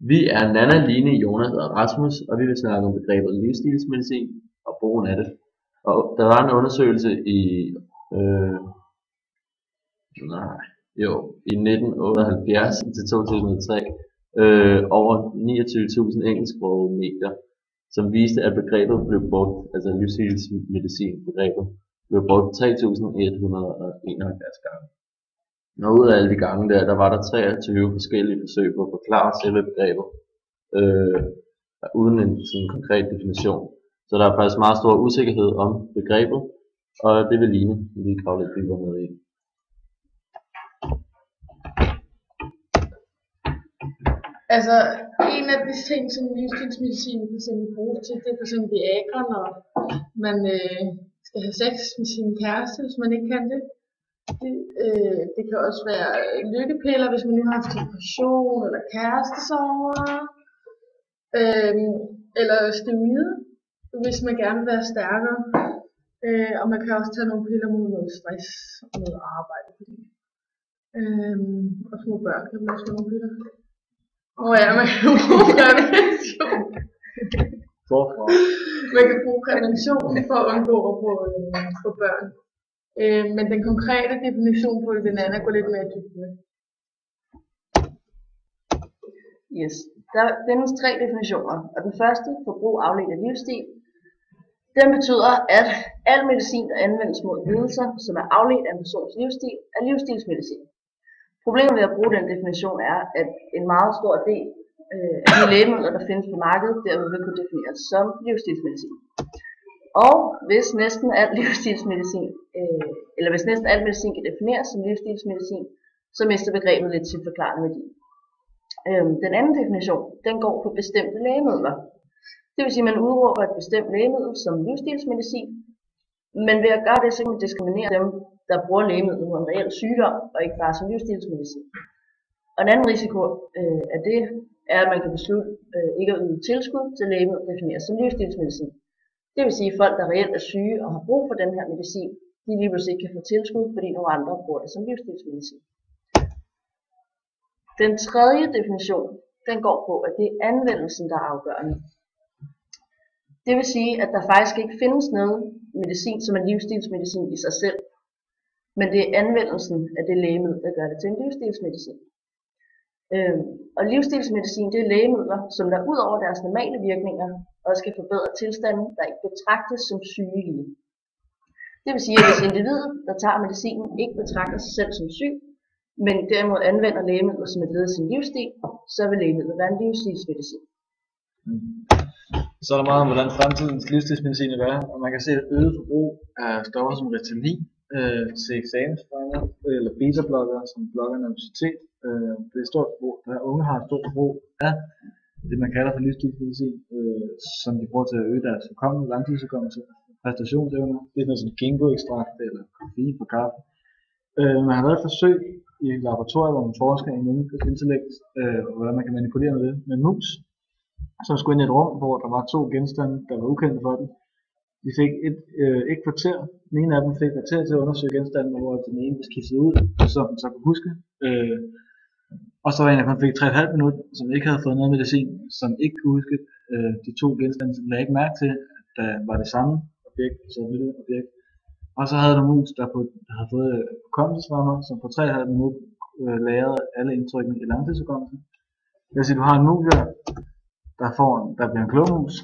Vi er Nanna, Line, Jonas og Rasmus, og vi vil snakke om begrebet livsstilsmedicin og brugen af det. Og der var en undersøgelse i 1978 til 2003 over 29.000 engelsksprogede medier, som viste, at begrebet blev brugt, altså livsstilsmedicin begrebet, blev brugt 3.171 gange. Og ud af alle de gange der var der 23 forskellige forsøg på at forklare selve begrebet, uden en sådan konkret definition. Så der er faktisk meget stor usikkerhed om begrebet, og det vil Line lige grave lidt dybere ned i. Altså, en af de ting, som livsstilsmedicin for eksempel bruges til, det er for eksempel Viagra, når man skal have sex med sin kæreste, hvis man ikke kan det. Det kan også være lykkepiller, hvis man nu har haft depression eller kærestesorger, eller steroider, hvis man gerne vil være stærkere. Og man kan også tage nogle piller mod noget stress og noget arbejde. Og små børn kan man også få nogle piller. Ja, man kan bruge prævention. Man kan bruge prævention for at undgå at få børn. Men den konkrete definition på det, Nanna går lidt mere dybt med. Yes, der findes 3 definitioner, og den første, forbrug afledt af livsstil, den betyder, at al medicin, der anvendes mod lidelser, som er afledt af en persons livsstil, er livsstilsmedicin. Problemet ved at bruge den definition er, at en meget stor del af de lægemidler, der findes på markedet, derved vil kunne defineres som livsstilsmedicin. Og hvis næsten al livsstilsmedicin, eller hvis næsten al medicin kan defineres som livsstilsmedicin, så mister begrebet lidt sin forklarende værdi. Den anden definition, den går på bestemte lægemidler. Det vil sige, at man udråber et bestemt lægemiddel som livsstilsmedicin, men ved at gøre det, så kan man diskriminere dem, der bruger lægemidlet mod en reel sygdom, og ikke bare som livsstilsmedicin. Og en anden risiko af det er, at man kan beslutte ikke at yde tilskud til lægemidler, der defineres som livsstilsmedicin. Det vil sige, at folk, der reelt er syge og har brug for den her medicin, de lige pludselig ikke kan få tilskud, fordi nogle andre bruger det som livsstilsmedicin. Den tredje definition, den går på, at det er anvendelsen, der er afgørende. Det vil sige, at der faktisk ikke findes noget medicin, som er livsstilsmedicin i sig selv, men det er anvendelsen af det lægemiddel, der gør det til en livsstilsmedicin. Og livsstilsmedicin, det er lægemidler, som der ud over deres normale virkninger også kan forbedre tilstanden, der ikke betragtes som sygelige. Det vil sige, at hvis individet, der tager medicinen, ikke betragter sig selv som syg, men derimod anvender lægemidler som et led i sin livsstil, så vil lægemidlet være en livsstilsmedicin. Så er der meget om, hvordan fremtidens livsstilsmedicin vil være, og man kan se et øget forbrug af stoffer som Ritalin, til eksamensfremmer, eller beta-blokkere, som blokker nervøsitet. Det er et stort forbrug. Der unge har et stort forbrug af det, man kalder for livsstilsmedicin, som de bruger til at øge deres hukommelse, langtidshukommelse, præstationsevner. Det er noget som ginkgo-ekstrakt eller koffein fra kaffe. Man har lavet et forsøg i et laboratorium, hvor man forsker i menneskets intellekt, og hvordan man kan manipulere med det med en mus, som skulle ind i et rum, hvor der var 2 genstande, der var ukendte for dem. De fik et kvarter. Den ene af dem fik et kvarter til at undersøge genstanden, hvor den ene blev skiftet ud, som den så kunne huske. Og så var en, der kun fik 3,5 minutter, som ikke havde fået noget medicin, som ikke kunne huske de 2 genstande, som lagde ikke mærke til, at der var det samme objekt, så et lille objekt. Og så havde du mus, der havde fået hukommelsesrammer, som på 3,5 minutter lagrede alle indtrykkene i langtidshukommelsen. Det vil sige, at du har en mus her, der bliver en klogmus,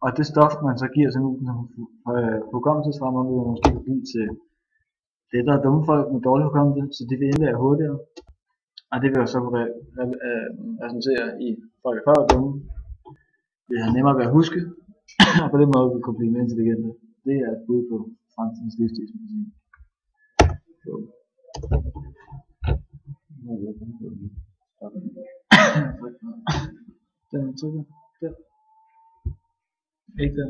og det stof, man så giver til musen som hukommelsesrammer, vil man måske give til det, der er dumme folk med dårlig hukommelse, så de vil indlære hurtigere. Og det vil jo så resultere i folk, der før er dumme, vil have nemmere ved at huske, og på den måde vil kunne blive mere intelligente. Det er et bud på fremtidens livsstilsmedicin. Den trykker der. Ikke der.